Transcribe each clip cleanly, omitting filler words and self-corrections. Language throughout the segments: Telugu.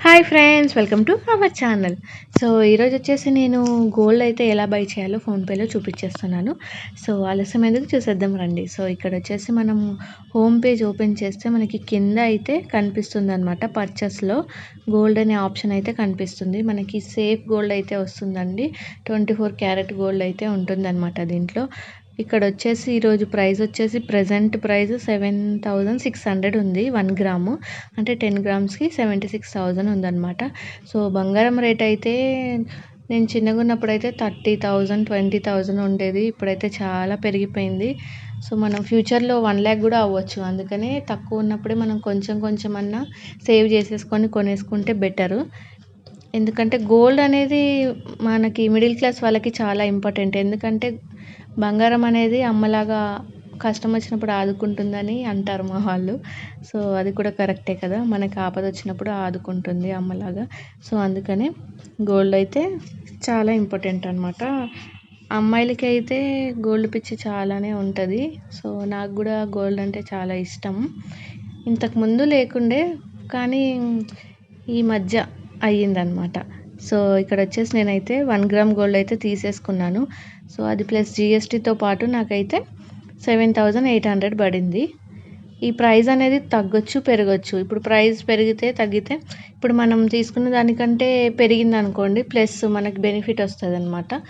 Hi friends, welcome to our channel. So ఈరోజు వచ్చేసి నేను గోల్డ్ అయితే ఎలా బై చేయాలో ఫోన్పేలో చూపించేస్తున్నాను. సో ఆలస్యం ఎందుకు చూసేద్దాం రండి. సో ఇక్కడ వచ్చేసి మనం హోమ్ పేజ్ ఓపెన్ చేస్తే మనకి కింద అయితే కనిపిస్తుంది అనమాట. పర్చేస్లో గోల్డ్ అనే ఆప్షన్ అయితే కనిపిస్తుంది. మనకి సేఫ్ గోల్డ్ అయితే వస్తుందండి. 24 క్యారెట్ గోల్డ్ అయితే ఉంటుందన్నమాట దీంట్లో. ఇక్కడ వచ్చేసి ఈరోజు ప్రైస్ వచ్చేసి ప్రజెంట్ ప్రైస్ 7,600 ఉంది 1 గ్రాము. అంటే 10 గ్రామ్స్కి 76,000 ఉందన్నమాట. సో బంగారం రేట్ అయితే నేను చిన్నగా ఉన్నప్పుడు అయితే 30,000 20,000 ఉండేది. ఇప్పుడైతే చాలా పెరిగిపోయింది. సో మనం ఫ్యూచర్లో 1 ల్యాక్ కూడా అవ్వచ్చు. అందుకనే తక్కువ ఉన్నప్పుడే మనం కొంచెం కొంచెం అన్నా సేవ్ చేసేసుకొని కొనేసుకుంటే బెటరు. ఎందుకంటే గోల్డ్ అనేది మనకి మిడిల్ క్లాస్ వాళ్ళకి చాలా ఇంపార్టెంట్. ఎందుకంటే బంగారం అనేది అమ్మలాగా కష్టం వచ్చినప్పుడు ఆదుకుంటుందని అంటారు మా వాళ్ళు. సో అది కూడా కరెక్టే కదా, మనకి ఆపద వచ్చినప్పుడు ఆదుకుంటుంది అమ్మలాగా. సో అందుకనే గోల్డ్ అయితే చాలా ఇంపార్టెంట్ అనమాట. అమ్మాయిలకి అయితే గోల్డ్ పిచ్చి చాలానే ఉంటుంది. సో నాకు కూడా గోల్డ్ అంటే చాలా ఇష్టం. ఇంతకుముందు లేకుండే, కానీ ఈ మధ్య అయ్యిందనమాట. సో ఇక్కడ వచ్చేసి నేనైతే 1 గ్రామ్ గోల్డ్ అయితే తీసేసుకున్నాను. సో అది ప్లస్ జిఎస్టీతో పాటు నాకైతే 7,800 పడింది. ఈ ప్రైస్ అనేది తగ్గొచ్చు పెరగచ్చు. ఇప్పుడు ప్రైస్ పెరిగితే తగ్గితే ఇప్పుడు మనం తీసుకున్న దానికంటే పెరిగింది అనుకోండి, ప్లస్ మనకి బెనిఫిట్ వస్తుంది అనమాట.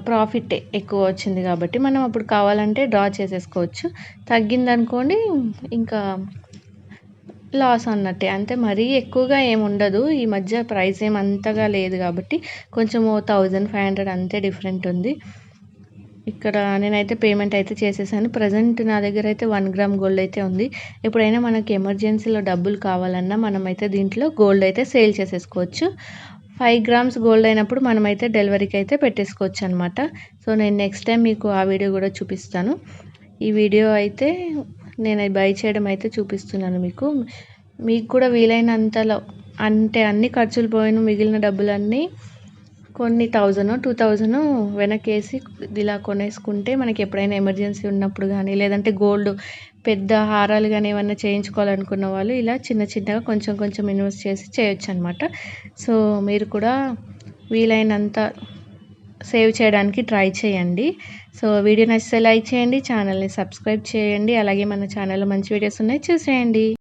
ప్రాఫిట్ ఎక్కువ వచ్చింది కాబట్టి మనం అప్పుడు కావాలంటే డ్రా చేసేసుకోవచ్చు. తగ్గింది అనుకోండి ఇంకా లాస్ అన్నట్టే. అంతే, మరీ ఎక్కువగా ఏమి ఉండదు. ఈ మధ్య ప్రైస్ ఏం అంతగా లేదు కాబట్టి కొంచెం 1,500 అంతే డిఫరెంట్ ఉంది. ఇక్కడ నేనైతే పేమెంట్ అయితే చేసేసాను. ప్రజెంట్ నా దగ్గర అయితే 1 గ్రామ్ గోల్డ్ అయితే ఉంది. ఎప్పుడైనా మనకి ఎమర్జెన్సీలో డబ్బులు కావాలన్నా మనమైతే దీంట్లో గోల్డ్ అయితే సేల్ చేసేసుకోవచ్చు. 5 గ్రామ్స్ గోల్డ్ అయినప్పుడు మనమైతే డెలివరీకి అయితే పెట్టేసుకోవచ్చు అనమాట. సో నేను నెక్స్ట్ టైం మీకు ఆ వీడియో కూడా చూపిస్తాను. ఈ వీడియో అయితే నేను బై చేయడం అయితే చూపిస్తున్నాను మీకు. మీకు కూడా వీలైనంతలో, అంటే అన్ని ఖర్చులు పోయిన మిగిలిన డబ్బులన్నీ కొన్ని 1000 2000 వెనకేసి ఇలా కొనేసుకుంటే మనకి ఎప్పుడైనా ఎమర్జెన్సీ ఉన్నప్పుడు కానీ, లేదంటే గోల్డ్ పెద్ద హారాలు కానీ ఏమన్నా చేయించుకోవాలనుకున్న వాళ్ళు ఇలా చిన్న చిన్నగా కొంచెం కొంచెం ఇన్వెస్ట్ చేసి చేయొచ్చు అనమాట. సో మీరు కూడా వీలైనంత సేవ్ చేయడానికి ట్రై చేయండి. సో వీడియో నచ్చితే లైక్ చేయండి, ఛానల్ని సబ్స్క్రైబ్ చేయండి. అలాగే మన ఛానల్లో మంచి వీడియోస్ ఉన్నాయి, చూసేయండి.